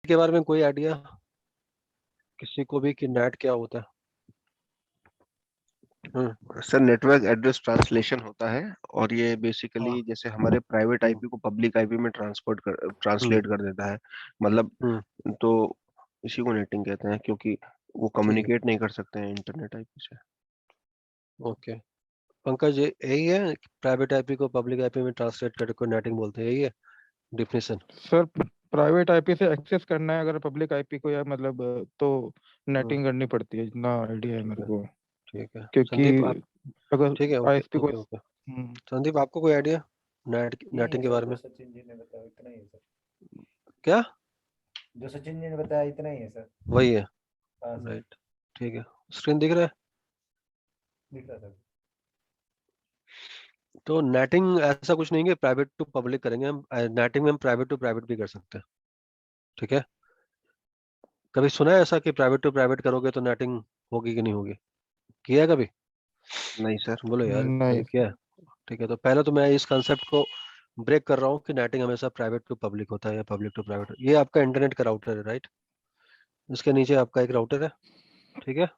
के बारे में कोई आइडिया किसी को भी कि नेट क्या होता है? सर नेटवर्क एड्रेस ट्रांसलेशन होता है, और ये हाँ। बेसिकली जैसे हमारे प्राइवेट हम्म। आईपी को पब्लिक आईपी में हम्म। ट्रांसलेट कर देता है, मतलब। हम्म। तो इसी को नेटिंग कहते हैं, क्योंकि वो ठीक है। कम्युनिकेट नहीं कर सकते हैं इंटरनेट आईपी से। ओके। पंकज, ये यही है, प्राइवेट आईपी को पब्लिक आईपी में ट्रांसलेट करके को नेटिंग बोलते हैं, यही है डिफिनेशन? सर प्राइवेट आईपी से एक्सेस करना है अगर पब्लिक आईपी को, या मतलब तो हाँ। नेटिंग करनी पड़ती है, जितना आइडिया है ठीक मेरे है। को। ठीक है क्योंकि संदीप आप। अगर ठीक है, ओके आईएसपी को। Okay okay. संदीप, आपको कोई आइडिया यही है नेटिंग के सर, बारे जो में? सचिन जी ने बताया इतना ही है सर। क्या? जो सचिन जी ने बताया इतना ही है सर। वही है। हाँ सर। राइट। ठीक है। स्क्रीन दिख रहा है? दिख रहा सर। तो नेटिंग ऐसा कुछ नहीं है कि प्राइवेट टू पब्लिक करेंगे हम। नेटिंग में हम प्राइवेट टू प्राइवेट भी कर सकते हैं। ठीक है। कभी सुना है ऐसा कि प्राइवेट टू प्राइवेट करोगे तो नेटिंग होगी कि नहीं होगी? किया है कभी? नहीं सर। बोलो यार, नहीं कभी किया सर। है? ठीक है, तो पहले तो मैं इस कंसेप्ट को ब्रेक कर रहा हूँ कि नेटिंग हमेशा प्राइवेट टू पब्लिक होता है या पब्लिक टू प्राइवेट। ये आपका इंटरनेट का राउटर है, राइट? इसके नीचे आपका एक राउटर है। ठीक है।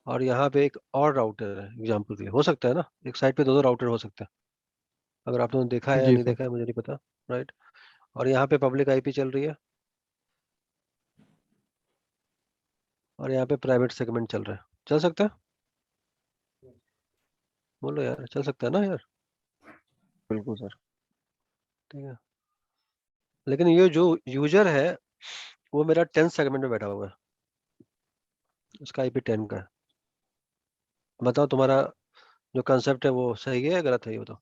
और यहाँ पे एक और राउटर है, एग्जाम्पल के लिए हो सकता है ना, एक साइड पे दो दो राउटर हो सकते हैं। अगर आपने देखा है या जी नहीं सर। देखा है मुझे नहीं पता। राइट। और यहाँ पे पब्लिक आईपी चल रही है, और यहाँ पे प्राइवेट सेगमेंट चल रहा है। चल सकता है? बोलो यार, चल सकता है ना यार? बिल्कुल सर। ठीक है। लेकिन ये जो यूजर है वो मेरा 10 सेगमेंट में बैठा हुआ है, उसका आईपी 10 का है। बताओ तुम्हारा जो कंसेप्ट है वो सही है या गलत है, ये बताओ।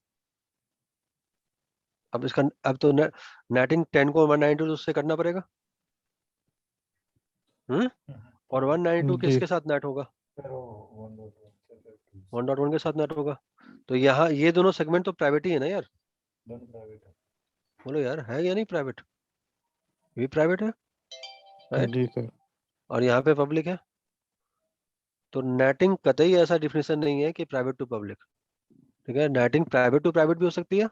अब इसका अब तो नेटिंग 10 को 192 उससे करना पड़ेगा। हम्म। और 192 जी किसके साथ नेट होगा? सर वो 1.1 1.1 के साथ नेट होगा। तो यहाँ ये दोनों सेगमेंट तो प्राइवेट ही है ना यार? दोनों प्राइवेट है। बोलो यार, है या नहीं प्राइवेट? ये भी प्राइवेट है, राइट? जी सर। और यहाँ पे पब्लिक है। तो नेटिंग कतई ऐसा डिफिनेशन नहीं है कि प्राइवेट टू पब्लिक। ठीक है, नेटिंग प्राइवेट टू प्राइवेट भी हो सकती है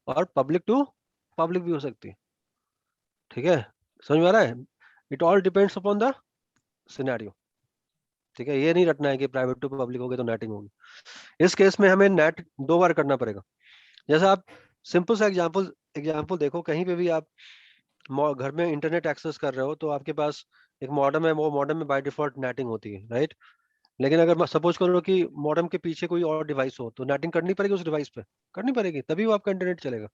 और पब्लिक टू पब्लिक भी हो सकती है। ठीक है, समझ में आ रहा है? It all depends upon the scenario. ठीक है, ये नहीं रटना है कि प्राइवेट टू पब्लिक होगी तो नेटिंग होगी। इस केस में हमें नेट दो बार करना पड़ेगा। जैसे आप सिंपल सा एग्जांपल एग्जांपल देखो, कहीं पे भी आप घर में इंटरनेट एक्सेस कर रहे हो तो आपके पास एक मॉडेम है, वो मॉडेम में बाय डिफॉल्ट नेटिंग होती है, राइट? लेकिन अगर मैं सपोज करो कि मॉडेम के पीछे कोई और डिवाइस हो तो नेटिंग करनी पड़ेगी उस डिवाइस पे, करनी पड़ेगी, तभी वो आपका इंटरनेट चलेगा।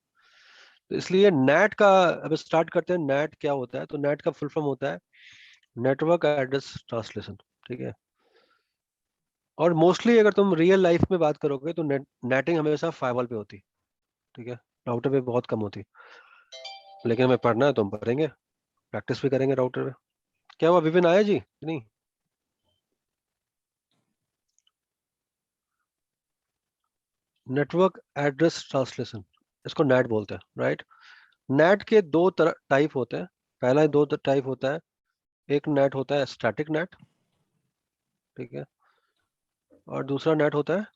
तो इसलिए नेट का, अब स्टार्ट करते हैं, नेट क्या होता है? तो नेट का फुल फॉर्म होता है नेटवर्क एड्रेस ट्रांसलेशन। ठीक है। और मोस्टली अगर तुम रियल लाइफ में बात करोगे तो नेटिंग हमेशा फाइबर पे होती है। ठीक है। राउटर पे बहुत कम होती है। लेकिन हमें पढ़ना है तो हम पढ़ेंगे, प्रैक्टिस भी करेंगे राउटर पे। क्या हुआ, विपिन आया जी कि नहीं? नेटवर्क एड्रेस ट्रांसलेशन, इसको नेट बोलते हैं, राइट? नेट के दो टाइप होते हैं। पहला दो टाइप होता है, एक नेट होता है स्टैटिक नेट। ठीक है। और दूसरा नेट होता है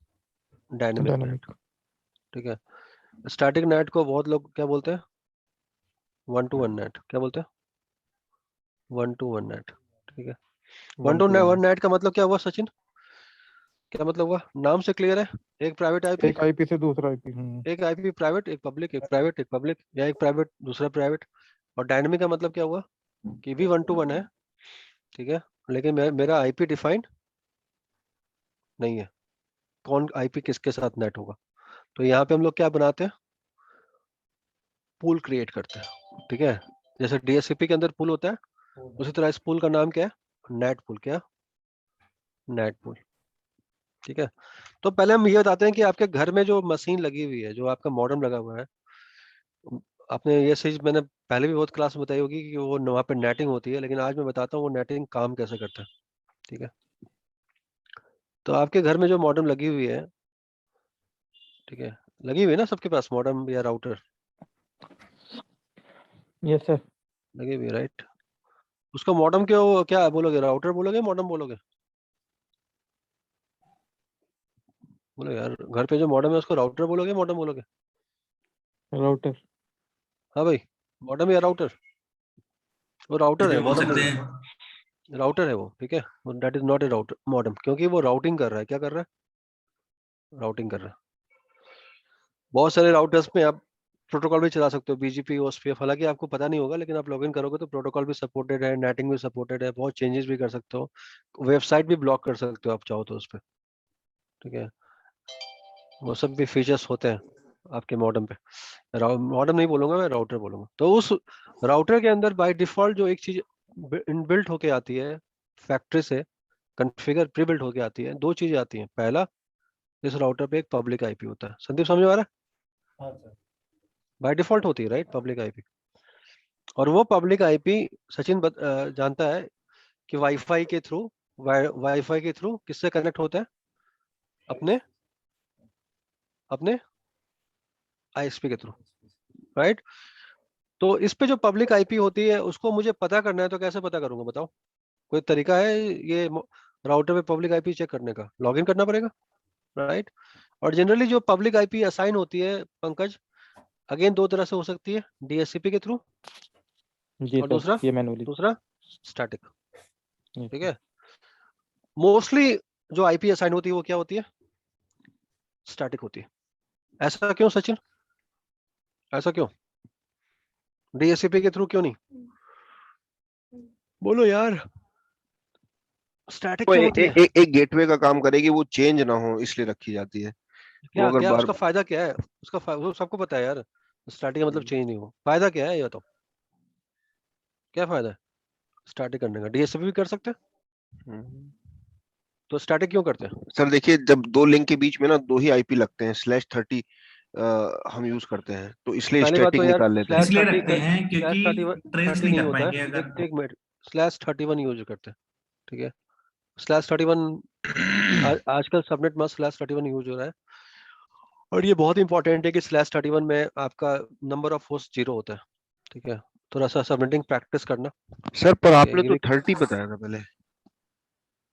डायनेमिक नेट। डायनामिक। ठीक है। स्टैटिक नेट को बहुत लोग क्या बोलते हैं? One to one NAT. क्या बोलते हैं? One to one NAT. ठीक है। One one two two one. One NAT का मतलब क्या हुआ सचिन? क्या मतलब हुआ, नाम से क्लियर है? एक प्राइवेट आईपी, एक आईपी से दूसरा आईपी। एक आईपी प्राइवेट, एक पब्लिक, एक प्राइवेट एक पब्लिक, या एक प्राइवेट दूसरा प्राइवेट। और डायनेमिक का मतलब क्या हुआ कि भी वन टू वन है। ठीक है। लेकिन मेरा आईपी डिफाइंड नहीं है, कौन आईपी किसके साथ नेट होगा। तो यहाँ पे हम लोग क्या बनाते हैं? पूल क्रिएट करते हैं। ठीक है। जैसे डीएससीपी के अंदर पूल होता है, उसी तरह इस पूल का नाम क्या है? Net pool. क्या? Net pool. ठीक है। तो पहले हम ये बताते हैं कि आपके घर में जो मशीन लगी हुई है, जो आपका मॉडेम लगा हुआ है, आपने ये चीज मैंने पहले भी बहुत क्लास में बताई होगी कि वो वहाँ पे नेटिंग होती है, लेकिन आज मैं बताता हूँ वो नेटिंग काम कैसे करता है। ठीक है। तो आपके घर में जो मॉडेम लगी हुई है, ठीक है, लगी हुई है ना सबके पास मॉडेम या राउटर? Yes sir. लगी हुई है, राइट? उसको मॉडेम क्यों क्या बोलोगे, राउटर बोलोगे मॉडेम बोलोगे? बोलो यार, घर पे जो मॉडेम है उसको राउटर बोलोगे मॉडेम बोलोगे? राउटर। हाँ भाई, मॉडेम या राउटर? वो राउटर है, ऐसे बोल मॉडेम सकते नहीं हैं। है, राउटर है वो, ठीक है, that is not a router modem, क्योंकि वो राउटिंग कर रहा है, क्या कर रहा है, राउटिंग कर रहा है। बहुत सारे राउटर्स में आप प्रोटोकॉल भी चला सकते हो, बीजीपी, ओएसपीएफ, हालांकि आपको पता नहीं होगा, लेकिन आप लॉगिन करोगे तो प्रोटोकॉल भी सपोर्टेड है, नेटिंग भी सपोर्टेड है, बहुत चेंजेस भी कर सकते हो, वेबसाइट भी ब्लॉक कर सकते हो आप चाहो तो उस पर, ठीक है, वो सब भी फीचर्स होते हैं आपके मॉडेम पे। मॉडेम नहीं बोलूंगा मैं, राउटर बोलूंगा। तो उस राउटर के अंदर बाय डिफॉल्ट जो एक चीज इनबिल्ट होके आती है फैक्ट्री से, कॉन्फ़िगर प्री बिल्ट होके आती है, दो चीजें आती हैं। पहला, इस राउटर पे एक पब्लिक आईपी होता है, संदीप समझ में आ रहा है, हाँ सर। बाय डिफॉल्ट होती है राइट पब्लिक आईपी। और वो पब्लिक आईपी सचिन जानता है कि वाईफाई के थ्रू, वाईफाई के थ्रू किससे कनेक्ट होता है, अपने अपने आईएसपी के थ्रू, राइट। तो इस पे जो पब्लिक आईपी होती है उसको मुझे पता करना है, तो कैसे पता करूंगा बताओ, कोई तरीका है ये राउटर पे पब्लिक आईपी चेक करने का? लॉगिन करना पड़ेगा, राइट। और जनरली जो पब्लिक आईपी असाइन होती है पंकज, अगेन दो तरह से हो सकती है, डीएचसीपी के थ्रू, जी और सर, ये मैनुअली। दूसरा स्टैटिक, जी ठीक है। मोस्टली जो आईपी असाइन होती है वो क्या होती है, स्टैटिक होती है। ऐसा क्यों सचिन, ऐसा क्यों, डीएचसीपी के थ्रू क्यों नहीं, बोलो यार, स्टैटिक वो क्यों होती है? एक गेटवे का काम करेगी, वो चेंज ना हो इसलिए रखी जाती है। वो क्या अगर क्या बार उसका फायदा क्या है, उसका वो सबको पता है यार, स्टैटिक का मतलब चेंज नहीं हो, फायदा क्या है ये बताओ, क्या फायदा है स्टैटिक करने का? डीएचसीपी भी कर सकते हैं, तो स्टैटिक क्यों करते हैं? सर देखिए, जब दो लिंक के बीच में ना दो ही आईपी लगते हैं, /30 हम यूज करते हैं, तो इसलिए पहली बात तो स्टैटिक यार निकाल लेते हैं। स्लैश इसलिए थर्टी रखते हैं स्लैश क्योंकि थर्टी ट्रेस थर्टी नहीं नहीं कर होता पाएंगे है, अगर। एक मिनट, /31 यूज करते हैं, ठीक है। /31 आजकल सबनेट में /31 यूज हो रहा है, और ये बहुत इंपॉर्टेंट है कि /31 में आपका नंबर ऑफ होस्ट 0 होता है, ठीक है। थोड़ा सा सबनेटिंग प्रैक्टिस करना, सर पर ठीक है, आपने ये तो भी 30 बताया था पहले।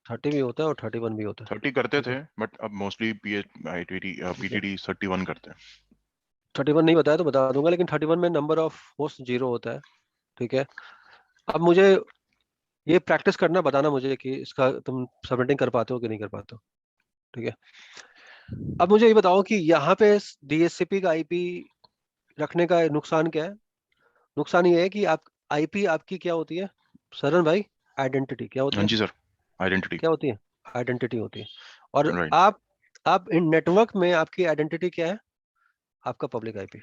30 भी होता है और 31 भी होता है, 30 करते ठीक है। थे, बट अब मोस्टली पीटीडी 31 करते हैं। 31 नहीं बताया तो बता दूंगा, लेकिन 31 में नंबर ऑफ होस्ट 0 होता है, ठीक है। अब मुझे ये प्रैक्टिस करना, बताना मुझे कि इसका तुम सबनेटिंग कर पाते हो कि नहीं कर पाते हो, ठीक है। अब मुझे ये बताओ कि यहाँ पे डीएचसीपी का आईपी रखने का नुकसान क्या है? नुकसान ये है कि आप आईपी आपकी क्या होती है सरन भाई, आइडेंटिटी क्या होती हाँ है, जी सर, आइडेंटिटी। क्या होती है, आइडेंटिटी होती है। और राइट। आप इन नेटवर्क में आपकी आइडेंटिटी क्या है, आपका पब्लिक आईपी,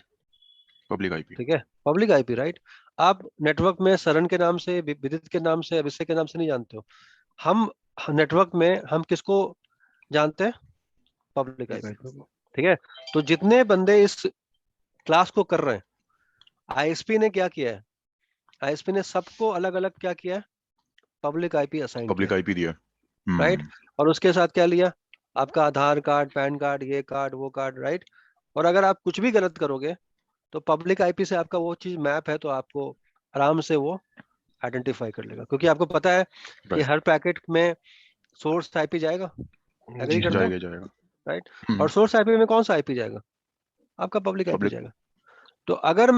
पब्लिक आईपी। ठीक है, पब्लिक आईपी, राइट। आप नेटवर्क में सरन के नाम से, विदित के नाम से, अभिषेक के नाम से नहीं जानते हो। हम नेटवर्क में हम किसको जानते हैं, पब्लिक आईपी, ठीक है। तो जितने बंदे इस क्लास को कर रहे हैं, आईएसपी ने क्या किया है, आईएसपी ने सबको अलग अलग क्या किया है, पब्लिक आईपी असाइन किया पब्लिक है, आईपी दिया। राइट। और उसके साथ क्या लिया, आपका आधार कार्ड, पैन कार्ड, ये कार्ड, वो कार्ड, राइट। और अगर आप कुछ भी गलत करोगे तो पब्लिक आईपी से आपका वो चीज मैप है, तो आपको आराम से वो आइडेंटिफाई कर लेगा, क्योंकि आपको पता है कि राइट। हर पैकेट में सोर्स आईपी जाएगा, एग्री जी सर। करते हो, जाएगा जाएगा। राइट। और सोर्स आईपी में कौन सा आईपी जाएगा, आपका पब्लिक आईपी पब्लिक। जाएगा। तो अगर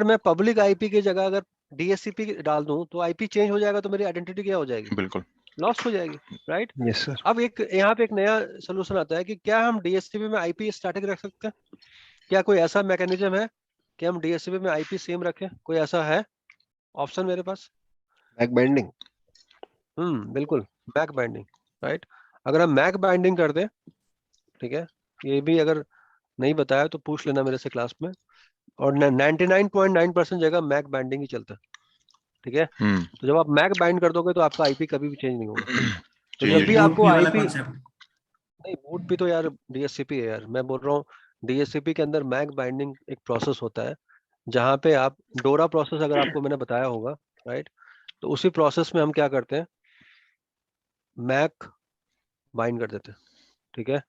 मैं पब्लिक आईपी की जगह अगर डीएचसीपी डाल दूं तो आईपी चेंज हो जाएगा, तो मेरी आइडेंटिटी क्या हो जाएगी, बिल्कुल। लॉस्ट हो जाएगी, राइट। Yes sir. अब एक यहाँ पे एक नया सोल्यूशन आता है कि क्या हम डीएचसीपी में आईपी स्टैटिक रख सकते हैं, क्या कोई ऐसा मैकेनिज्म है कि हम डीएचसीपी में आईपी सेम रखें, कोई ऐसा है ऑप्शन मेरे पास? Back binding. बिल्कुल, मैक बाइंडिंग, राइट। अगर हम मैक बाइंडिंग कर दें, ठीक है, ये भी अगर नहीं बताया तो पूछ लेना मेरे से क्लास में, और 99.9% जगह मैक बाइंडिंग ही चलता है, ठीक है। तो जब आप मैक बाइंड कर दोगे तो आपका आईपी कभी भी चेंज नहीं होगा। तो चेंज जब भी नहीं। आपको बूट वाला आईपी, कॉन्सेप्ट। नहीं बूट भी तो यार डीएचसीपी है यार, मैं बोल रहा हूँ डीएचसीपी के अंदर मैक बाइंडिंग एक प्रोसेस होता है, जहाँ पे आप डोरा प्रोसेस अगर आपको मैंने बताया होगा, राइट। तो उसी प्रोसेस में हम क्या करते हैं, मैक बाइंड कर देते हैं, ठीक है।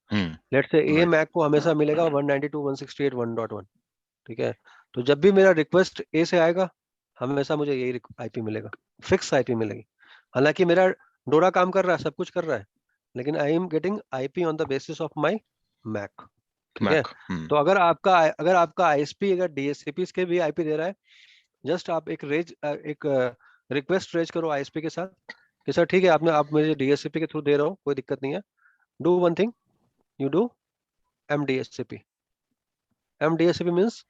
Let's say A right. Mac को हमेशा मिलेगा 192.168.1.1, ठीक है। तो जब भी मेरा रिक्वेस्ट ए से आएगा, हमेशा मुझे यही आईपी मिलेगा, फिक्स आईपी मिलेगी। हालांकि मेरा डोरा काम कर रहा है, सब कुछ कर रहा है, लेकिन I am getting IP on the basis of my MAC, ठीक है। मैक। तो अगर आपका आईएसपी अगर डीएचसीपी के भी आईपी दे रहा है, जस्ट आप एक रिक्वेस्ट रेज करो आईएसपी के साथ कि सर ठीक है आप मुझे डीएससीपी के थ्रू दे रहे हो, कोई दिक्कत नहीं है, do one thing, you do MDSCP. MDSCP means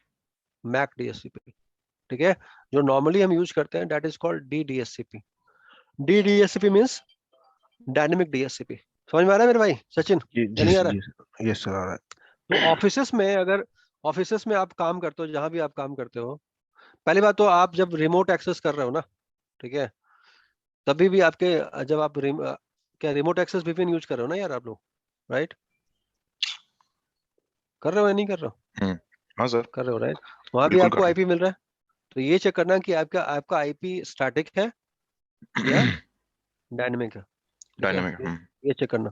MAC DSCP, ठीक है, जो नॉर्मली हम यूज करते हैं that is called DDSCP. DDSCP means dynamic DSCP. समझ में आ रहा है मेरे भाई सचिन? जी या नहीं आ रहा है? जी सर आ रहा है। तो ऑफिसेस में, अगर ऑफिसेस में आप काम करते हो, जहां भी आप काम करते हो, पहली बात तो आप जब रिमोट एक्सेस कर रहे हो ना, ठीक है, तभी भी आपके जब आप क्या रिमोट एक्सेस वीपीएन यूज कर रहे हो ना यार आप लोग, राइट? कर रहे हो या नहीं कर रहे हो? हाँ सर, कर रहे हो, राइट? वहां भी बिल्कुल आपको कर रहे आईपी मिल रहा है, तो ये चेक करना कि आपका आपका आईपी स्टैटिक है या हैं। डायनेमिक है, ठीक है, डायनेमिक। ये चेक करना।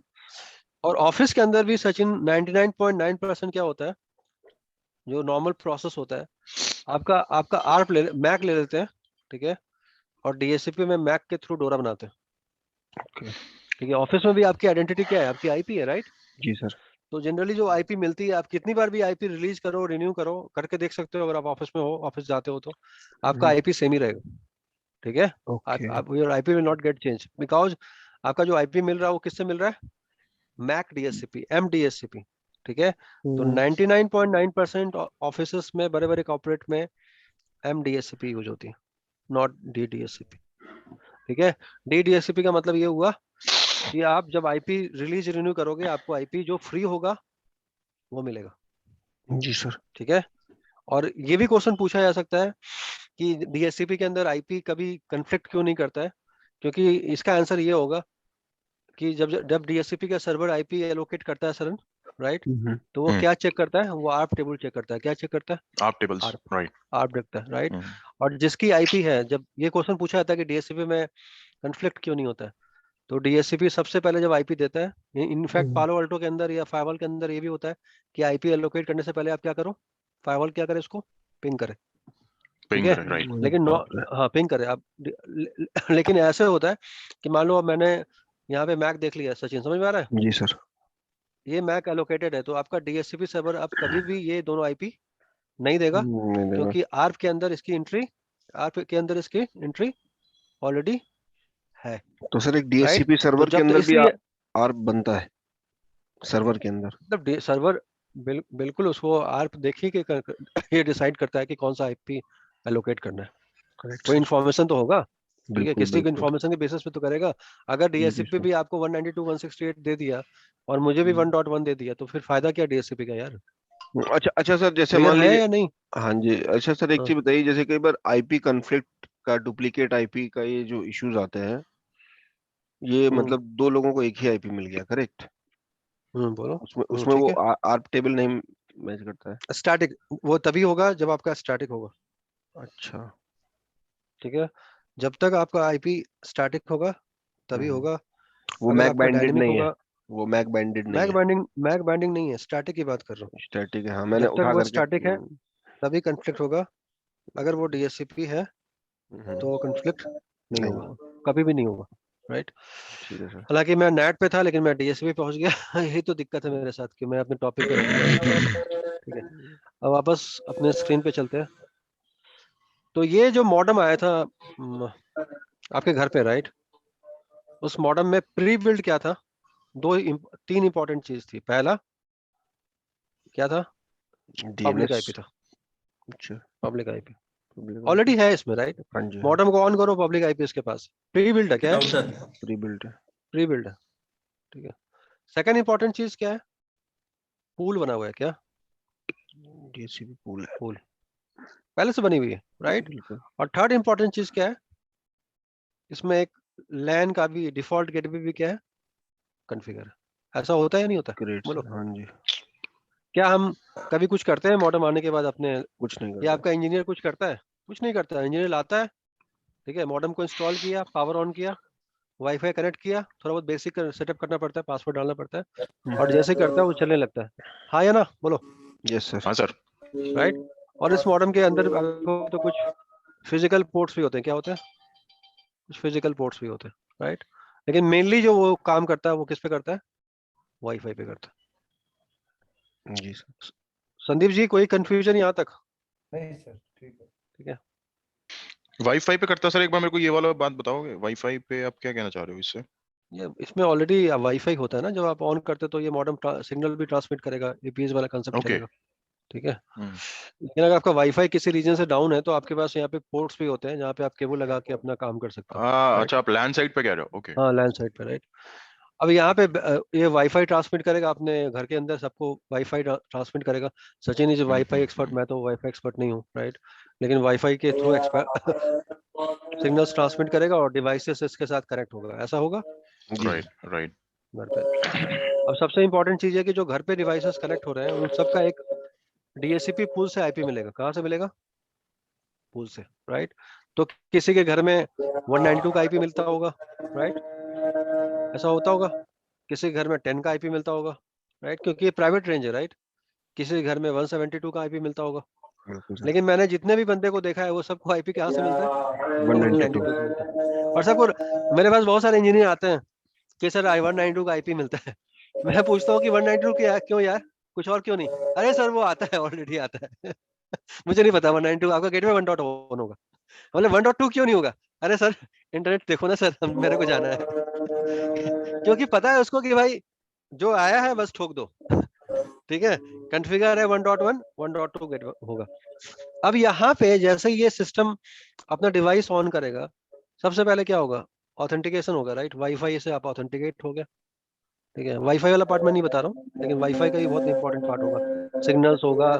और ऑफिस के अंदर भी सचिन 99.9% क्या होता है, जो नॉर्मल प्रोसेस होता है, आपका आपका आर्प मैक ले लेते हैं, ठीक है, और डीएससीपी में मैक के थ्रू डोरा बनाते हैं, Okay. ठीक है। ऑफिस में भी आपकी आइडेंटिटी क्या है? आपकी आईपी है, राइट? जी सर। तो जनरली जो आईपी मिलती है, आप कितनी बार भी आईपी रिलीज करो, रिन्यू करो, करके देख सकते हो, अगर आप ऑफिस में हो, ऑफिस जाते हो, तो आपका आईपी सेम ही रहेगा, ठीक है। Okay. Your IP will not get change because आपका जो आईपी मिल रहा है वो किससे मिल रहा है? मैक डीएससीपी, एमडीएससीपी, ठीक है। तो 99.9% ऑफिसेस में, बड़े बड़े कॉर्पोरेट में एमडीएससीपी यूज होती है, नॉट डीडीएससीपी, ठीक है। डीडीएससीपी का मतलब ये हुआ कि आप जब आईपी रिलीज रिन्यू करोगे, आपको आईपी जो फ्री होगा वो मिलेगा, जी सर। ठीक है। और ये भी क्वेश्चन पूछा जा सकता है कि डीएससीपी के अंदर आईपी कभी कंफ्लिक्ट क्यों नहीं करता है? क्योंकि इसका आंसर ये होगा कि जब जब डीएससीपी का सर्वर आईपी एलोकेट करता है सर, राइट, तो वो क्या चेक करता है? वो आर्प टेबल चेक करता है। क्या चेक करता है? आप टेबल्स, आर्प, राइट। आर्प देखता है, राइट। और जिसकी आईपी है, जब ये क्वेश्चन पूछा जाता है कि डीएससीपी में कंफ्लिक्ट क्यों नहीं होता है, तो डीएससीपी सबसे पहले जब आईपी देता है, इनफैक्ट पालो अल्टो के अंदर या फायरवॉल के अंदर ये भी होता है कि आईपी एलोकेट करने से पहले आप क्या करो? फायरवॉल क्या करे? उसको पिंग करे, ठीक पिंग है। करे, राइट। लेकिन हाँ, पिंग करे आप लेकिन ऐसे होता है कि मान लो अब मैंने यहाँ पे मैक देख लिया, सचिन समझ में आ रहा है? जी सर। ये मैक एलोकेटेड है, तो आपका डीएससीपी सर्वर अब कभी भी ये दोनों आईपी नहीं देगा, नहीं देगा। क्योंकि आर्प के अंदर इसकी एंट्री, आर्प के अंदर इसकी एंट्री ऑलरेडी है, तो सर एक राइट। डीएससीपी तो सर्वर के जब तक अंदर भी इसलिए आर्प बनता है, सर्वर के अंदर। मतलब सर्वर बिल्कुल उसको आर्प देखिए कि ये डिसाइड करता है कि कौन सा आईपी एलोकेट करना है। करेक्ट कोई सर। इन्फॉर्मेशन तो होगा, ठीक है, बिल्कुल किसी को बिल्कुल। इन्फॉर्मेशन के बेसिस पे तो करेगा। अगर जी डीएससीपी सर। भी आपको 192.168 दे दिया और मुझे भी 1.1 दे दिया, तो फिर फायदा क्या डीएससीपी का यार? अच्छा अच्छा सर, जैसे क्लियर मान है लीजिए। या नहीं? हाँ जी। अच्छा सर, एक हाँ, चीज बताइए, जैसे कई बार आईपी कॉन्फ्लिक्ट का, डुप्लीकेट आईपी का ये जो इश्यूज आते हैं, ये मतलब दो लोगों को एक ही आईपी मिल गया, करेक्ट? बोलो। उसमें उसमें वो ठीक है, आर्प टेबल नहीं मैच करता है। स्टैटिक वो तभी होगा जब आपका स्टैटिक होगा, अच्छा। ठीक है। जब तक आपका आईपी स्टैटिक होगा तभी हम्म। होगा। वो अगर मैक आपका बाइंडेड डायनेमिक नहीं है। होगा, वो मैक बाइंडेड नहीं है। मैक बाइंडिंग नहीं है, स्टैटिक की बात कर रहा हूँ। स्टैटिक है, हाँ मैंने जब तक उठा वो करके। स्टैटिक है तभी कंफ्लिक्ट होगा। अगर वो डीएससीपी है तो कंफ्लिक्ट नहीं नहीं। होगा, कभी भी नहीं होगा, राइट। ठीक है सर। हालांकि मैं नेट पे था लेकिन मैं डीएससीपी पहुंच गया यही तो दिक्कत है मेरे साथ कि मैं अपने टॉपिक पे रुक गया, ठीक है। अब वापस अपने स्क्रीन पे चलते हैं। तो ये जो मॉडेम आया था आपके घर पे, राइट, उस मॉडेम में प्री बिल्ड क्या था? तीन इंपॉर्टेंट चीज थी। पहला क्या था? Public DNS. आईपी था, अच्छा। Public IP public already IP. है इसमें, राइट। हाँ जी हाँ। मॉडेम को ऑन करो, पब्लिक आईपी इसके पास प्री बिल्ड है, क्या है? राउटर प्री बिल्ट है। प्री बिल्ड है, ठीक है। सेकंड इंपॉर्टेंट चीज क्या है? पूल बना हुआ है, क्या? डीएससीपी पूल है। पूल पहले से बनी हुई है, राइट। बिल्कुल। और थर्ड इंपॉर्टेंट चीज क्या है? इसमें एक लैन का भी डिफॉल्ट गेटवे भी क्या है? कॉन्फ़िगर है। ऐसा होता है या नहीं होता? ग्रेट बोलो, सर, हाँ जी। क्या हम कभी कुछ करते हैं मॉडेम आने के बाद अपने, कुछ नहीं या करता। आपका इंजीनियर कुछ करता है? कुछ नहीं करता, इंजीनियर लाता है, ठीक है, मॉडेम को इंस्टॉल किया, पावर ऑन किया, वाईफाई कनेक्ट किया, थोड़ा बहुत बेसिक सेटअप करना पड़ता है, पासवर्ड डालना पड़ता है, और जैसे ही करता है वो चलने लगता है। हाँ या ना? बोलो, यस सर। हाँ सर। राइट। और इस मॉडेम के अंदर आपको तो कुछ फिजिकल पोर्ट्स भी होते हैं, क्या होते हैं? कुछ फिजिकल पोर्ट्स भी होते हैं, राइट। लेकिन मेनली जो वो काम करता है वो किस पे करता है? वाईफाई पे करता जी सर। है। संदीप जी, कोई कंफ्यूजन यहाँ तक? नहीं सर, ठीक है। ठीक है। वाईफाई पे करता सर, एक बार मेरे को ये वाला बात बताओगे, वाईफाई पे आप क्या कहना चाह रहे हो इससे? ये इसमें ऑलरेडी वाईफाई होता है ना, जब आप ऑन करते तो ये मॉडेम सिग्नल भी ट्रांसमिट करेगा, एपीएस वाला कंसेप्ट ओके। चलेगा, ठीक है। हम्म। लेकिन अगर आपका वाईफाई किसी रीजन से डाउन है तो आपके पास यहाँ पे पोर्ट्स भी होते हैं जहाँ पे आप केबल लगा के अपना काम कर सकते हो, राइट। अच्छा, आप लैंड साइड पे कह रहे हो, ओके। हाँ, लैंड साइड पे, राइट। अब यहाँ पे ये वाईफाई ट्रांसमिट करेगा अपने घर के अंदर, सबको वाईफाई ट्रांसमिट करेगा। सचिन इज वाईफाई एक्सपर्ट, मैं तो वाईफाई एक्सपर्ट नहीं हूँ, राइट। लेकिन वाईफाई के थ्रू सिग्नल्स ट्रांसमिट करेगा और डिवाइसेस इसके साथ कनेक्ट होगा, ऐसा होगा जी राइट राइट। घर पे। अब सबसे इंपॉर्टेंट चीज है कि जो घर पे डिवाइसेस कनेक्ट हो रहे हैं उन सबका एक डीएचसीपी पूल से आईपी मिलेगा। कहाँ से मिलेगा? पूल से, राइट। तो किसी के घर में 192 का आईपी मिलता होगा, राइट, ऐसा होता होगा। किसी के घर में 10 का आईपी मिलता होगा, राइट, क्योंकि ये प्राइवेट रेंज है, राइट। किसी के घर में 172 का आईपी मिलता होगा। बिल्कुल सर। लेकिन मैंने जितने भी बंदे को देखा है वो सबको आईपी कहाँ से मिलता है? 192 192 से मिलता है। और सबको, मेरे पास बहुत सारे इंजीनियर आते हैं कि सर 192 का आईपी मिलता है। मैं पूछता हूँ कि 192 क्या, क्यों यार, कुछ और क्यों नहीं? अरे सर वो आता है, ऑलरेडी आता है। मुझे नहीं पता 192 आपका गेटवे 1.1 होगा। बोले 1.2 क्यों नहीं होगा? अरे सर इंटरनेट देखो ना सर, मेरे को जाना है। क्योंकि पता है उसको कि भाई जो आया है बस ठोक दो, ठीक है। कॉन्फ़िगर है 1.1, 1.2 गेट होगा। अब यहाँ पे जैसे ये सिस्टम अपना डिवाइस ऑन करेगा, सबसे पहले क्या होगा? ऑथेंटिकेशन होगा, राइट। वाईफाई से आप ऑथेंटिकेट हो गया, ठीक है। वाईफाई वाला पार्ट मैं नहीं बता रहा हूँ, लेकिन वाईफाई का भी बहुत इंपॉर्टेंट पार्ट होगा। सिग्नल्स होगा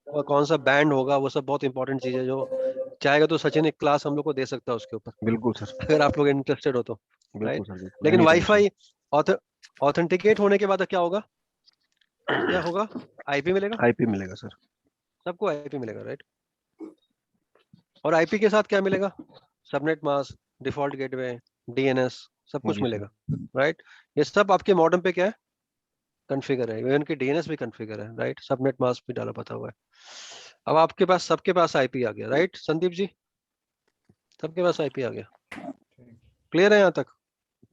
और कौन सा बैंड होगा, वो सब बहुत इंपॉर्टेंट चीज है। जो चाहेगा तो सचिन एक क्लास हम लोग को दे सकता है उसके ऊपर, बिल्कुल सर। अगर आप लोग इंटरेस्टेड हो तो, बिल्कुल राइट। सर, बिल्कुल, लेकिन any time sir. Wifi authenticate होने के बाद क्या होगा? क्या होगा? आईपी मिलेगा, आईपी मिलेगा सर। सबको आईपी मिलेगा, राइट। और आईपी के साथ क्या मिलेगा? Subnet mask, default gateway, DNS, सब कुछ जी सर। मिलेगा, राइट। ये सब आपके मॉडेम पे क्या है? कॉन्फ़िगर है। इवन की डीएनएस भी कॉन्फ़िगर है, राइट। सबनेट मास्क भी डाला पता हुआ है। अब आपके पास, सबके पास आईपी आ गया, राइट संदीप जी, सबके पास आईपी आ गया। ठीक। क्लियर है यहाँ तक,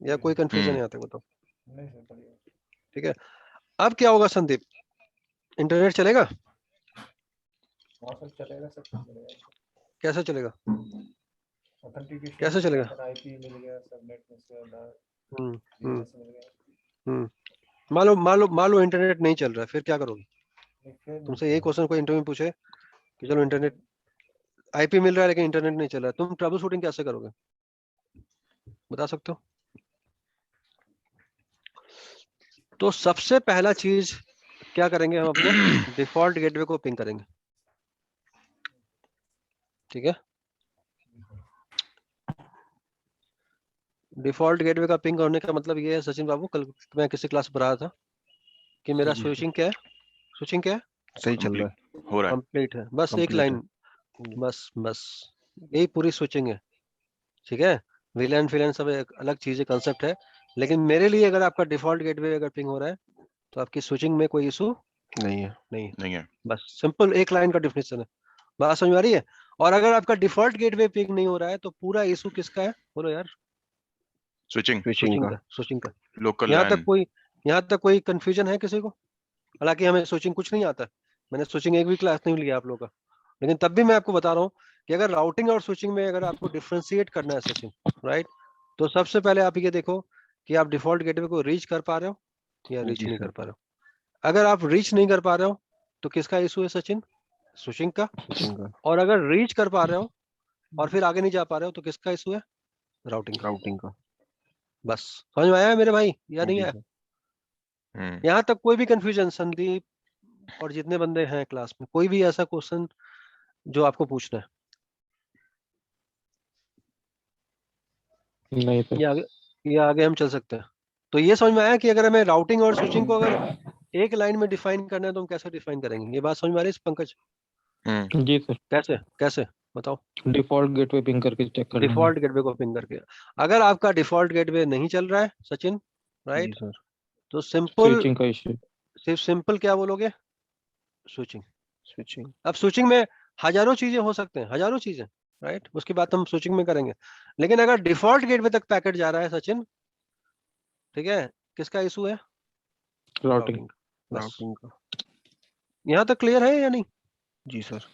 या जी कोई सर। कंफ्यूजन है यहाँ तक? बताओ। नहीं सर, बढ़िया। ठीक है। अब क्या होगा संदीप? इंटरनेट चलेगा? वहाँ सब चलेगा, सब कुछ चलेगा। कैसे चलेगा? ऑथेंटिकेशन कैसे चलेगा? अपन आईपी मिल गया, सबनेट में से हम्म हम्म डीएनएस मिल गया। मान लो इंटरनेट नहीं चल रहा है, फिर क्या करोगे? नहीं, फिर नहीं तुमसे यही चलेगा। क्वेश्चन कोई इंटरव्यू में पूछे कि चलो इंटरनेट, आईपी मिल रहा है लेकिन इंटरनेट नहीं चल रहा है, तुम ट्रबल शूटिंग कैसे करोगे? बता सकते हो? तो सबसे पहला चीज क्या करेंगे हम? अपने डिफॉल्ट गेटवे को पिंग करेंगे, ठीक है। डिफॉल्ट गेटवे का पिंग होने का मतलब ये है सचिन बाबू, कल मैं किसी क्लास में पढ़ा था कि मेरा जी स्विचिंग क्या है? स्विचिंग क्या है? सही चल रहा है। हो रहा है। कंप्लीट है, बस एक Complete है। लाइन, बस बस यही पूरी स्विचिंग है, ठीक है। विलन फिलन सब एक अलग चीज है, कंसेप्ट है। लेकिन मेरे लिए अगर आपका डिफॉल्ट गेटवे अगर पिंग हो रहा है तो आपकी स्विचिंग में कोई इशू नहीं है। नहीं है। नहीं है। बस सिंपल एक लाइन का डिफिनेशन है, बात समझ में आ रही है? और अगर आपका डिफॉल्ट गेटवे पिंग नहीं हो रहा है तो पूरा इशू किसका है? बोलो यार। स्विचिंग, स्विचिंग का। स्विचिंग का। लोकल यहाँ तक लैन। कोई यहाँ तक कोई कंफ्यूजन है किसी को? हालांकि हमें स्विचिंग कुछ नहीं आता, मैंने स्विचिंग एक भी क्लास नहीं लिया आप लोगों का, लेकिन तब भी मैं आपको बता रहा हूँ कि अगर राउटिंग और स्विचिंग में अगर आपको डिफ्रेंशिएट करना है सचिन, राइट, तो सबसे पहले आप ये देखो कि आप डिफॉल्ट गेटवे को रीच कर पा रहे हो या रीच जी नहीं सर। कर पा रहे हो। अगर आप रीच नहीं कर पा रहे हो तो किसका इशू है सचिन? स्विचिंग का। स्विचिंग का। और अगर रीच कर पा रहे हो और फिर आगे नहीं जा पा रहे हो तो किसका इशू है? राउटिंग का। राउटिंग का। बस समझ में आया है मेरे भाई या नहीं जी आया? सर। यहाँ तक कोई भी कंफ्यूजन संदीप और जितने बंदे हैं क्लास में, कोई भी ऐसा क्वेश्चन जो आपको पूछना है? नहीं सर। ये आगे हम चल सकते हैं। तो ये समझ में आया कि अगर हमें राउटिंग और स्विचिंग को अगर एक लाइन में डिफाइन करना है तो हम कैसे डिफाइन करेंगे? ये बात समझ में आ रही है पंकज? जी सर। कैसे कैसे बताओ? डिफॉल्ट गेटवे पिंग करके चेक कर लेंगे। डिफॉल्ट गेटवे को पिंग करके। अगर आपका डिफॉल्ट गेटवे नहीं चल रहा है सचिन, जी राइट, सर। तो सिंपल, स्विचिंग का इश्यू। सिर्फ सिंपल क्या बोलोगे? स्विचिंग। स्विचिंग। अब स्विचिंग में हजारों चीजें हो सकते हैं, हजारों चीजें, राइट, उसकी बात हम स्विचिंग में करेंगे। लेकिन अगर डिफॉल्ट गेटवे तक पैकेट जा रहा है सचिन, ठीक है, किसका इशू है? राउटिंग। राउटिंग। बस राउटिंग का। यहाँ तक क्लियर है या नहीं? जी सर।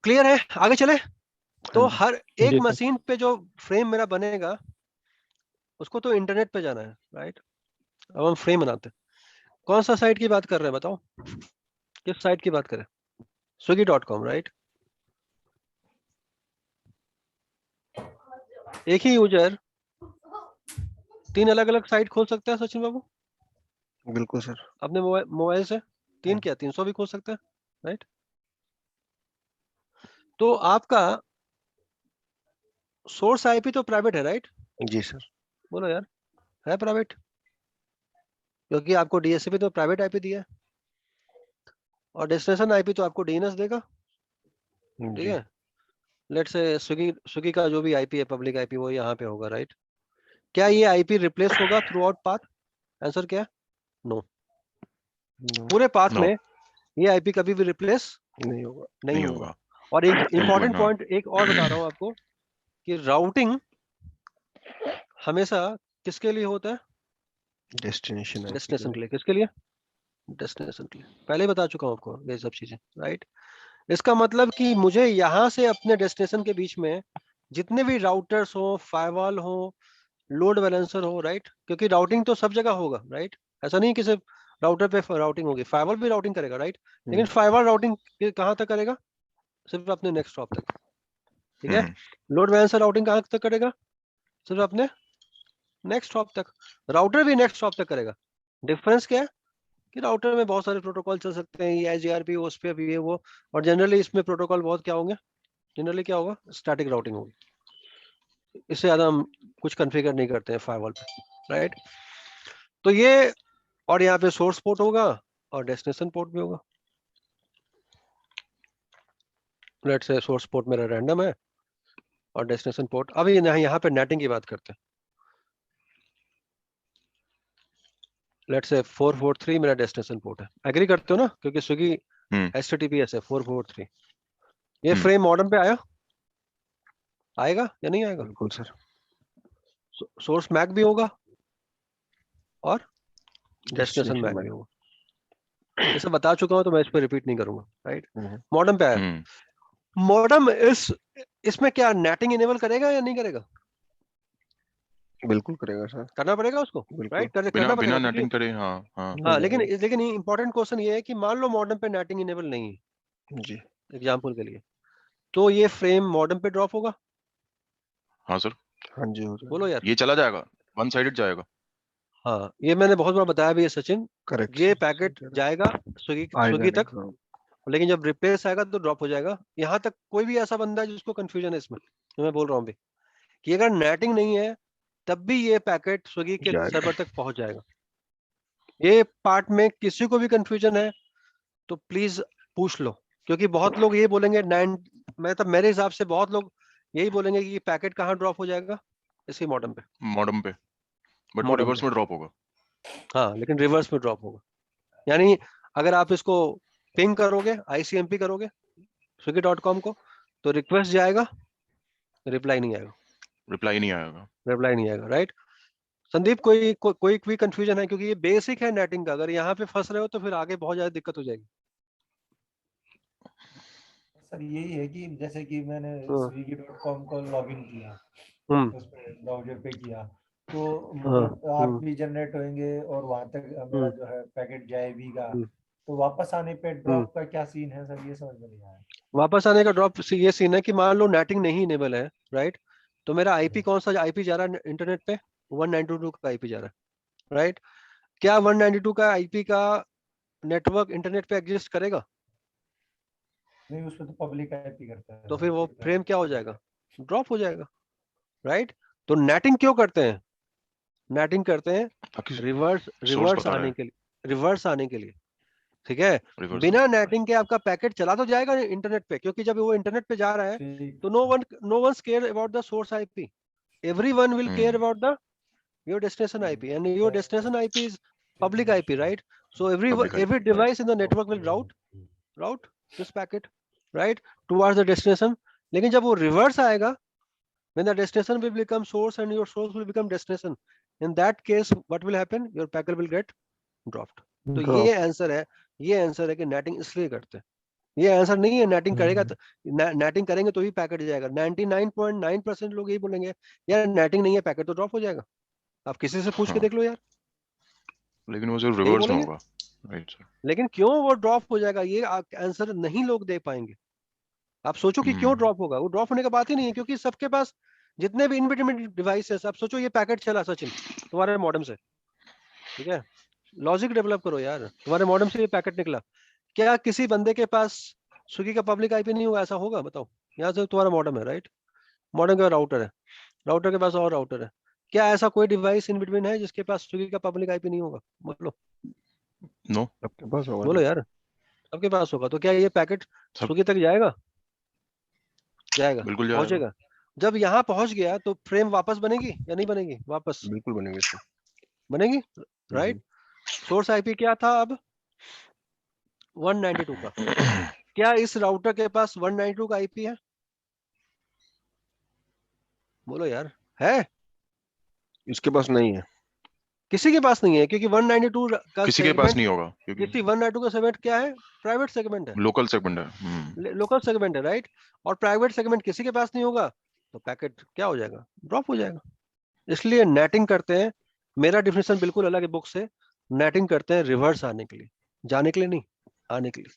क्लियर है? आगे चले। तो हाँ जी। हर जी एक सर। मशीन पे जो फ्रेम मेरा बनेगा उसको तो इंटरनेट पे जाना है, राइट? अब हम फ्रेम बनाते हैं। कौन सा साइट की बात कर रहे हैं बताओ, किस साइट की बात करें? swiggy.com, right? एक ही यूजर 3 अलग अलग साइट खोल सकता है सचिन बाबू बिल्कुल सर। अपने मोबाइल से? 3 क्या 300 भी खोल सकता है, राइट? तो आपका सोर्स आईपी तो प्राइवेट है, राइट? जी सर। बोलो यार, है प्राइवेट? क्योंकि आपको डीएससीपी तो प्राइवेट आईपी दिया है और डेस्टिनेशन आईपी तो आपको डीएनएस देगा, ठीक जी। है? लेट से स्विगी का जो भी आईपी है पब्लिक आईपी वो यहाँ पे होगा, राइट? क्या ये आईपी रिप्लेस होगा थ्रू आउट पाथ? आंसर क्या है? नो। No, पूरे पाथ No. में ये आईपी कभी भी रिप्लेस नहीं होगा। नहीं नहीं होगा। होगा। और एक Simple इंपॉर्टेंट ना। पॉइंट एक और बता रहा हूँ आपको कि राउटिंग हमेशा किसके लिए होता है? डेस्टिनेशन है। डेस्टिनेशन के लिए। किसके लिए? डेस्टिनेशन के लिए। पहले ही बता चुका हूँ आपको ये सब चीजें, राइट? इसका मतलब कि मुझे यहाँ से अपने डेस्टिनेशन के बीच में जितने भी राउटर्स हो, फायरवॉल हो, लोड बैलेंसर हो, राइट? क्योंकि राउटिंग तो सब जगह होगा, राइट? ऐसा नहीं कि सिर्फ राउटर पे राउटिंग होगी, फायरवॉल भी राउटिंग करेगा, राइट? लेकिन फायरवॉल राउटिंग कहाँ तक करेगा? सिर्फ अपने नेक्स्ट स्टॉप तक, ठीक है? लोड बैलेंसर राउटिंग कहाँ तक करेगा? सिर्फ अपने नेक्स्ट स्टॉप तक। राउटर भी नेक्स्ट स्टॉप तक करेगा। डिफरेंस क्या है कि राउटर में बहुत सारे प्रोटोकॉल चल सकते हैं, EIGRP, OSPF, ये वो, और जनरली इसमें प्रोटोकॉल बहुत क्या होंगे? जनरली क्या होगा? स्टैटिक राउटिंग होगी। इससे ज्यादा हम कुछ कॉन्फ़िगर नहीं करते हैं फायरवॉल पे, राइट? तो ये, और यहाँ पे सोर्स पोर्ट होगा और डेस्टिनेशन पोर्ट भी होगा। लेट्स से सोर्स पोर्ट मेरा रैंडम है और डेस्टिनेशन पोर्ट। अभी यहाँ पे नेटिंग की बात करते हैं। लेट्स से 443 मेरा डेस्टिनेशन पोर्ट है। एग्री करते हो ना? क्योंकि स्विगी HTTPS है 443। ये फ्रेम मॉडर्न पे आएगा या नहीं आएगा? बिल्कुल सर। सोर्स मैक भी होगा और डेस्टिनेशन मैक में। भी होगा। जैसे बता चुका हूं तो मैं इस पर रिपीट नहीं करूंगा, राइट? मॉडर्न पे आया। मॉडर्न इसमें क्या नेटिंग इनेबल करेगा या नहीं करेगा? बिल्कुल करेगा सर। करना पड़ेगा उसको, बिल्कुल। राइट? बिना करना बिना पड़ेगा क्योंकि नेटिंग करे। हाँ हाँ। हाँ, लेकिन इंपॉर्टेंट क्वेश्चन ये है कि मान लो मॉडर्न पे नेटिंग इनेबल नहीं है, जी। एग्जांपल के लिए, तो ये फ्रेम मॉडर्न पे ड्रॉप होगा? हाँ सर, हाँ जी हो बोलो यार। ये चला जाएगा, वन साइडेड जाएगा। हाँ, ये मैंने बहुत बार बताया भी है सचिन। करेक्ट। ये पैकेट जाएगा स्विगी तक, लेकिन जब रिप्लेस आएगा तो ड्रॉप हो जाएगा। यहाँ तक कोई भी ऐसा बंदा है जिसको कंफ्यूजन है इसमें, तो मैं बोल रहा हूँ भी कि अगर नेटिंग नहीं है तब भी ये पैकेट स्विगी के सर्वर तक पहुंच जाएगा। ये पार्ट में किसी को भी कंफ्यूजन है तो प्लीज पूछ लो, क्योंकि बहुत लोग ये बोलेंगे मतलब मेरे हिसाब से बहुत लोग यही बोलेंगे कि पैकेट कहाँ ड्रॉप हो जाएगा? इसी मॉडर्न पे। मॉडर्न पे, बट वो मॉडर्न रिवर्स पे, में ड्रॉप होगा। हाँ, लेकिन रिवर्स में ड्रॉप होगा। यानी अगर आप इसको पिंग करोगे, ICMP करोगे swiggy.com को, तो रिक्वेस्ट जाएगा, रिप्लाई नहीं आएगा। रिप्लाई नहीं आएगा। रिप्लाई नहीं आएगा, राइट? संदीप, कोई भी कंफ्यूजन है? क्योंकि ये बेसिक है नेटिंग का। अगर यहाँ पे फंस रहे हो तो फिर आगे बहुत ज्यादा दिक्कत हो जाएगी। सर यही है कि जैसे कि मैंने swiggy.com को लॉगिन किया, उस पे ब्राउजर पे किया, तो मतलब आप भी जनरेट होंगे और वहां तक मेरा जो है पैकेट जाएगा, तो वापस आने पे ड्रॉप का क्या सीन है सर? ये समझ में नहीं आया। वापस आने का ड्रॉप ये सीन है कि मान लो नेटिंग नहीं इनेबल है, राइट? तो मेरा आईपी कौन सा आईपी जा रहा है इंटरनेट पे? 192 का आईपी जा रहा है, राइट? क्या 192 का आईपी का नेटवर्क इंटरनेट पे एग्जिस्ट करेगा? नहीं, उसमें तो पब्लिक आईपी करता है। तो फिर वो फ्रेम क्या हो जाएगा? ड्रॉप हो जाएगा, राइट? तो नेटिंग क्यों करते हैं? नेटिंग करते हैं रिवर्स बता रहा आने है। के लिए, रिवर्स आने के लिए, ठीक है? रिवर्स। बिना नेटिंग के आपका पैकेट चला तो जाएगा इंटरनेट पे, क्योंकि जब वो इंटरनेट पे जा रहा है तो no one care about the source IP, everyone will care about the your destination IP, and your destination IP is public IP, right? So every device in the network will route this packet, right, towards the destination. लेकिन जब वो reverse आएगा, when the destination will become source and your source will become destination, in that case what will happen? Your packet will get dropped. तो ये answer है कि netting इसलिए करते हैं, ये आंसर नहीं है। नेटिंग करेगा तो नेटिंग करेंगे तो भी पैकेट जाएगा। 99.9% लोग यही बोलेंगे यार नेटिंग नहीं है पैकेट तो ड्रॉप हो जाएगा। आप किसी से पूछ के हाँ। देख लो यार, लेकिन वो सिर्फ यही रिवर्स में बोलेंगे। होगा, राइट सर? लेकिन क्यों वो ड्रॉप हो जाएगा ये आंसर नहीं लोग दे पाएंगे। आप सोचो कि क्यों ड्रॉप होगा, वो ड्रॉप होने का बात ही नहीं है, क्योंकि सबके पास जितने भी इनबिटवीन डिवाइस है, आप सोचो ये पैकेट चला सचिन तुम्हारे मॉडेम से, ठीक है, लॉजिक डेवलप करो यार, तुम्हारे मॉडेम से ये पैकेट निकला, क्या किसी बंदे के पास स्विगी का पब्लिक आईपी नहीं होगा? ऐसा होगा बताओ? यहाँ से तुम्हारा मॉडेम है, राइट, मॉडेम का राउटर है, राउटर के पास और राउटर है, क्या ऐसा कोई डिवाइस इन बिटवीन है जिसके पास स्विगी का पब्लिक आईपी नहीं होगा? बोलो नो, सबके पास होगा बोलो ना। यार, सबके पास होगा। तो क्या ये पैकेट सब स्विगी तक जाएगा? जाएगा, बिल्कुल जाएगा। पहुंचेगा। जब यहाँ पहुंच गया तो फ्रेम वापस बनेगी या नहीं बनेगी? वापस बिल्कुल बनेंगे सर। बनेगी, राइट। सोर्स आईपी क्या था अब? 192 का। क्या इस राउटर के पास 192 का आईपी है? बोलो यार, है? इसके पास नहीं है, किसी के पास नहीं है, क्योंकि 192 का किसी के पास सेगमेंट, नहीं होगा क्योंकि किसी 192 का सेगमेंट क्या है? प्राइवेट सेगमेंट है, लोकल सेगमेंट है। लोकल सेगमेंट है, राइट। और प्राइवेट सेगमेंट किसी के पास नहीं होगा तो पैकेट क्या हो जाएगा? ड्रॉप हो जाएगा। इसलिए नेटिंग करते हैं, मेरा डिफिनेशन बिल्कुल अलग है बुक से। नेटिंग करते हैं रिवर्स आने के लिए, जाने के लिए नहीं, आने के लिए।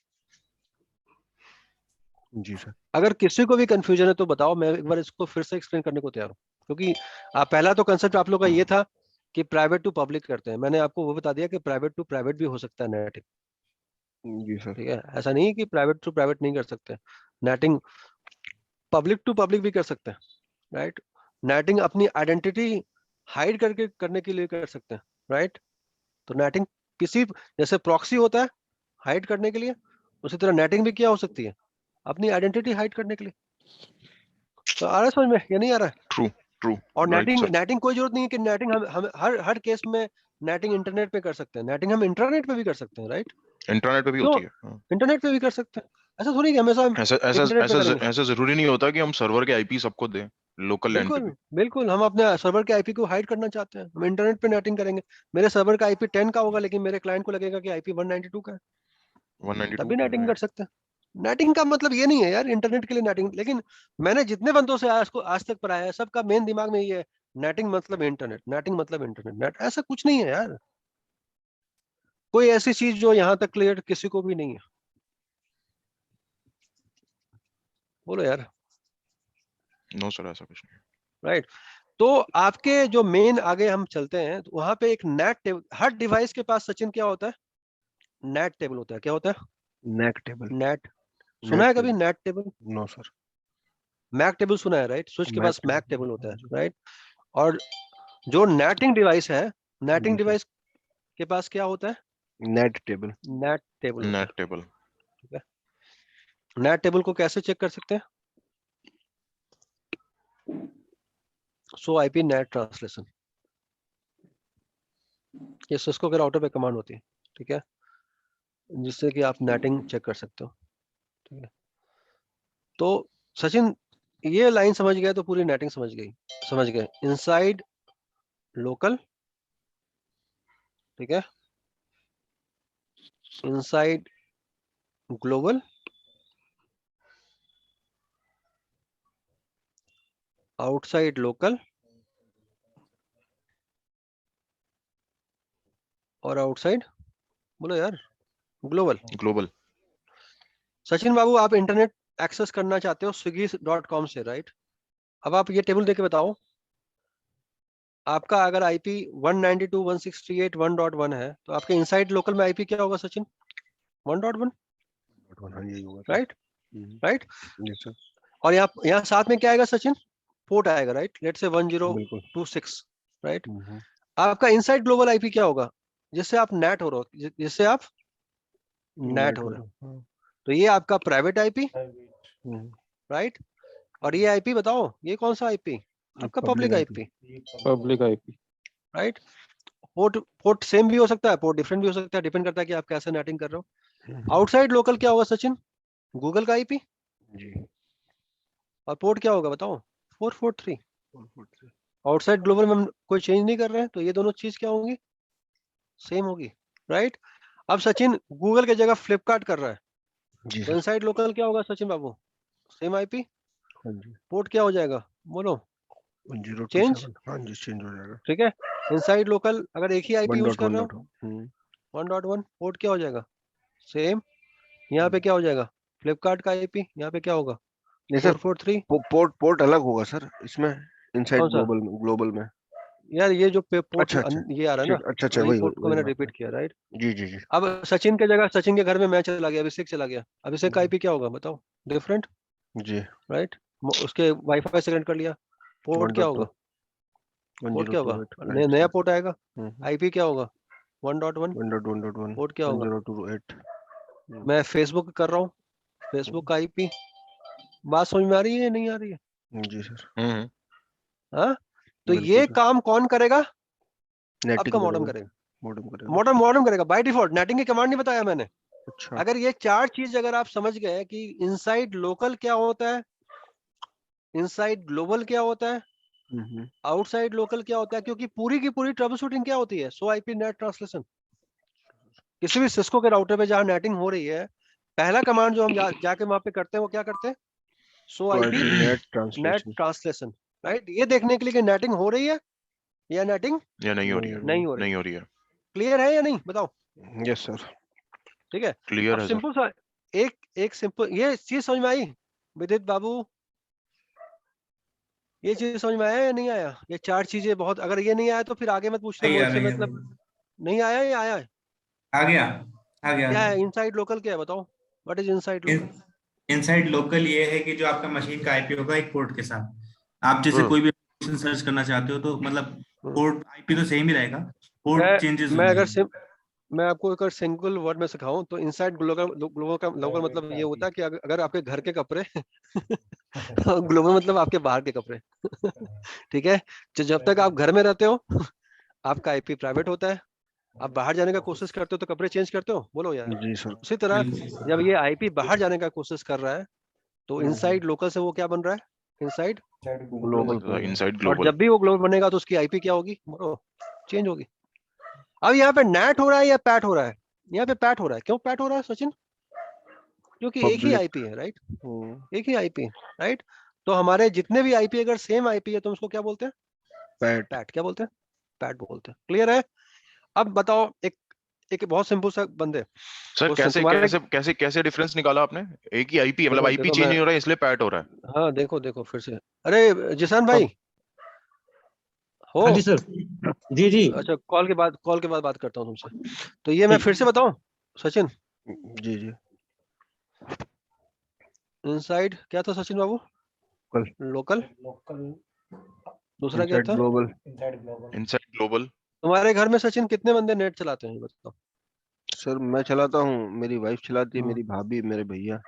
जी सर। अगर किसी को भी कंफ्यूजन है तो बताओ, मैं एक बार इसको फिर से एक्सप्लेन करने को तैयार हूँ, क्योंकि पहला तो कंसेप्ट आप लोग का ये था कि प्राइवेट टू पब्लिक करते हैं, मैंने आपको वो बता दिया कि प्राइवेट टू प्राइवेट भी हो सकता है नेटिंग, जी सर। ठीक है। ऐसा नहीं है कि प्राइवेट टू प्राइवेट नहीं कर सकते, नेटिंग पब्लिक टू पब्लिक भी कर सकते हैं, राइट। नेटिंग अपनी आइडेंटिटी हाइड करके करने के लिए कर सकते हैं, राइट। तो नेटिंग किसी, जैसे प्रॉक्सी होता है हाइड करने के लिए, उसी तरह नेटिंग भी क्या हो सकती है? अपनी आइडेंटिटी हाइड करने के लिए। तो आ रहा है समझ में या नहीं आ रहा है? ट्रू ट्रू, और राइट नेटिंग, सर। नेटिंग कोई जरूरत नहीं है कि नेटिंग हम हर केस में नेटिंग इंटरनेट पे कर सकते हैं, नेटिंग हम इंटरनेट पे भी कर सकते हैं, राइट। इंटरनेट पे भी क्यों होती है, हाँ। इंटरनेट पे भी कर सकते हैं? ऐसा थोड़ी कि हमेशा हम ऐसा ऐसा इंटरनेट पे ऐसा करेंगे। ऐसा जरूरी नहीं होता कि हम सर्वर के आईपी सबको दें, लोकल लैंड पे बिल्कुल भी। बिल्कुल, हम अपने सर्वर के आईपी को हाइड करना चाहते हैं, हम इंटरनेट पे नेटिंग करेंगे। मेरे सर्वर का आईपी 10 का होगा, लेकिन मेरे क्लाइंट को लगेगा कि आईपी 192 का है, 192 तब भी नेटिंग कर राइट। सकते हैं। नेटिंग का मतलब ये नहीं है यार इंटरनेट के लिए नेटिंग, लेकिन मैंने जितने बंदों से आज तक पढ़ाया है, सबका मेन दिमाग में ये है, नेटिंग मतलब इंटरनेट, नेटिंग मतलब इंटरनेट। नेट ऐसा कुछ नहीं है यार, कोई ऐसी चीज जो यहाँ तक क्लियर किसी को भी नहीं है। बोलो यार। नो सर, ऐसा कुछ नहीं। राइट। तो आपके जो मेन, आगे हम चलते हैं तो वहां पे एक नेट टेबल, हर डिवाइस के पास सचिन क्या होता है? नेट टेबल होता है। क्या होता है? NAT table. नेट, सुना है कभी table. NAT table? No sir. MAC table सुना है, राइट। स्विच के मैक पास मैक टेबल। टेबल होता है, राइट। और जो नेटिंग डिवाइस है, नेटिंग जी सर। डिवाइस के पास क्या होता है? NAT table. नेट टेबल होता है, नेट टेबल। ठीक है। नेट टेबल को कैसे चेक कर सकते हैं? सो आईपी नेट ट्रांसलेशन, ये सिस्को के राउटर पे कमांड होती है, ठीक है, जिससे कि आप नेटिंग चेक कर सकते हो, ठीक है। तो सचिन ये लाइन समझ गया तो पूरी नेटिंग समझ गए। इनसाइड लोकल, ठीक है, इनसाइड ग्लोबल, आउटसाइड लोकल और आउटसाइड, बोलो यार, ग्लोबल। ग्लोबल। सचिन बाबू आप इंटरनेट एक्सेस करना चाहते हो swiggy.com से, राइट। अब आप ये टेबल देके बताओ, आपका अगर आईपी 192.168.1.1 है तो आपके इनसाइड लोकल में आईपी क्या होगा सचिन? 1.1, यही होगा सर। Right, right. जी सर। और यहाँ साथ में क्या आएगा सचिन? पोर्ट आएगा, राइट। Let's say 1026, right. आपका इनसाइड ग्लोबल आईपी क्या होगा? जिससे आप नेट हो रहे हो, जिससे आप नेट हो रहे हो, तो ये आपका प्राइवेट आईपी, राइट। और ये आईपी बताओ, ये कौन सा आईपी? आपका public IP, public IP, right. Port same भी हो सकता है, पोर्ट डिफरेंट भी हो सकता है, डिपेंड करता है कि आप कैसे नेटिंग कर रहे हो। आउटसाइड लोकल क्या होगा सचिन? गूगल का आईपी। जी। और पोर्ट क्या होगा बताओ? 443। आउटसाइड ग्लोबल में हम कोई चेंज नहीं कर रहे हैं, तो ये दोनों चीज क्या होंगी? सेम होगी, राइट। अब सचिन गूगल की जगह फ्लिपकार्ट कर रहा है, जी तो सर। इनसाइड लोकल क्या होगा सचिन बाबू? Same IP. हाँ जी। पोर्ट क्या हो जाएगा बोलो? 1027। चेंज। हाँ जी, चेंज हो जाएगा। ठीक है, इनसाइड लोकल अगर एक ही आईपी यूज कर रहे हो 1.1.1। 1.1, पोर्ट क्या हो जाएगा? सेम। यहाँ पे क्या हो जाएगा? फ्लिपकार्ट का आईपी यहाँ पे क्या होगा? नहीं सर, 443। पोर्ट अलग होगा सर इसमें, इनसाइड कौन सा? ग्लोबल में। यार ये जो पोर्ट अच्छा अच्छा ये आ रहा है ना, अच्छा अच्छा, वही वही पोर्ट को वही मैंने बात रिपीट है। किया, राइट? जी जी जी। अब सचिन के जगह, सचिन के घर में मैं चला गया, अभिषेक चला गया, अभिषेक का आईपी क्या होगा बताओ? डिफरेंट, जी। राइट? उसके वाईफाई से कनेक्ट कर लिया, पोर्ट क्या 1.2 होगा? पोर्ट क्या होगा? 1028 नया पोर्ट आएगा, हम्म। आईपी क्या होगा? 1.1। 1.1.1 पोर्ट क्या होगा? 1028। मैं फेसबुक कर रहा हूँ, फेसबुक का आईपी। बात समझ में आ रही है नहीं आ रही है? जी सर। हाँ, तो बिल्कुल ये सर। काम कौन करेगा? नेटिंग आपका मॉडम करेगा, करेगा। मॉडम करेगा। मॉडम करेगा बाय डिफॉल्ट, नेटिंग की कमांड नहीं बताया मैंने। अच्छा। अगर ये चार चीज अगर आप समझ गए कि इनसाइड लोकल क्या होता है, इनसाइड ग्लोबल क्या होता है, आउटसाइड लोकल क्या होता है, क्योंकि पूरी की पूरी ट्रबल शूटिंग क्या होती है? सो आईपी नेट ट्रांसलेशन। किसी भी सिस्को के राउटर पे जहां नेटिंग हो रही है, पहला कमांड जो हम जाके वहां पे करते हैं वो क्या करते हैं? सो IP net net translation. Translation, right? ये देखने के लिए कि नेटिंग हो रही है या नेटिंग या नहीं हो रही है, नहीं हो रही। नहीं हो रही है। क्लियर है या नहीं बताओ? Yes sir. ठीक है, क्लियर अब है सर। सिंपल सा एक सिंपल ये चीज समझ में आई विदित बाबू? ये चीज समझ में आया या नहीं आया? ये चार चीजें बहुत, अगर ये नहीं आया तो फिर आगे मत पूछना मुझसे, मतलब नहीं आया या आया है? आ गया आ गया। क्या है इनसाइड लोकल? क्या है बताओ? What is inside local? Inside local ये है कि जो आपका मशीन का आईपी होगा एक पोर्ट के साथ, आप जैसे कोई भी एप्लीकेशन सर्च करना चाहते हो तो मतलब पोर्ट आईपी तो सेम ही रहेगा, पोर्ट चेंजेस हो मैं अगर जाएंगे। मैं आपको अगर सिंगल वर्ड में सिखाऊं तो इनसाइड ग्लोबल मतलब ये होता है कि अगर आपके घर के कपड़े तो ग्लोबल मतलब आपके बाहर के कपड़े। ठीक है, तो जब तक आप घर में रहते हो आपका आईपी प्राइवेट होता है, आप बाहर जाने का कोशिश करते हो तो कपड़े चेंज करते हो, बोलो यार। जी सर। उसी तरह बिल्कुल। जब ये आईपी बाहर जाने का कोशिश कर रहा है तो इनसाइड लोकल से वो क्या बन रहा है? Inside global global. इनसाइड और ग्लोबल। जब भी वो ग्लोबल बनेगा तो उसकी आईपी क्या होगी बोलो? चेंज होगी। अब यहाँ पे नैट हो रहा है या पैट हो रहा है? यहाँ पे पैट हो रहा है। क्यों पैट हो रहा है सचिन? क्योंकि एक ही पब्लिक। आईपी है, राइट? एक ही आईपी, राइट? तो हमारे जितने भी आईपी अगर सेम आईपी है तो उसको क्या बोलते हैं? पैट। पैट। क्या बोलते हैं? पैट बोलते हैं। क्लियर है? अब बताओ, एक एक बहुत सिंपल सा बंदे सर क्वेश्चन कैसे तुम्हारे। कैसे कैसे कैसे डिफरेंस निकाला आपने? एक ही आईपी है, मतलब देखो आईपी देखो चेंज मैं, नहीं हो रहा है इसलिए पैट हो रहा है। हाँ देखो देखो फिर से, अरे जिसान भाई हो? हाँ जी सर। जी जी। अच्छा, कॉल के बाद बात करता हूँ तुमसे। तो ये मैं फिर से बताऊं सचिन, जी जी। इनसाइड क्या था सचिन बाबू? लोकल। दूसरा क्या इनसाइड था? ग्लोबल। Inside global. तुम्हारे घर में सचिन कितने बंदे नेट चलाते हैं बताओ? सर मैं चलाता हूँ, मेरी वाइफ चलाती है, हाँ। मेरी भाभी, मेरे भैया।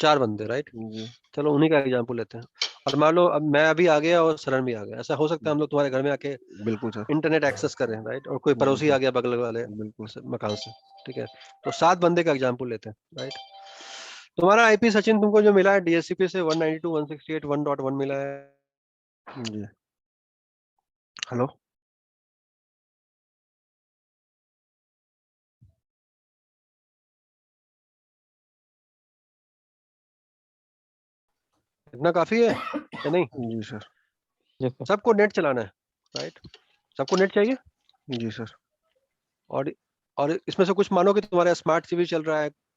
4 बंदे, राइट? जी। चलो उन्हीं का एग्जाम्पल लेते हैं। और मान लो अब मैं अभी आ गया और शरण भी आ गया, ऐसा हो सकता है हम लोग तुम्हारे घर में आके बिल्कुल सर। इंटरनेट एक्सेस करें, राइट? और कोई पड़ोसी आ गया बगल वाले बिल्कुल। मकान से, ठीक है? तो 7 बंदे का एग्जाम्पल लेते हैं, राइट? तुम्हारा आईपी सचिन तुमको जो मिला है डीएचसीपी से 192.168.1.1 मिला है। जी। हेलो। इतना काफी है या नहीं? जी सर। Yes sir. सबको नेट चलाना है, राइट? सबको नेट चाहिए। जी सर। और और इसमें से कुछ मानो कि तुम्हारा स्मार्ट टीवी चल रहा है,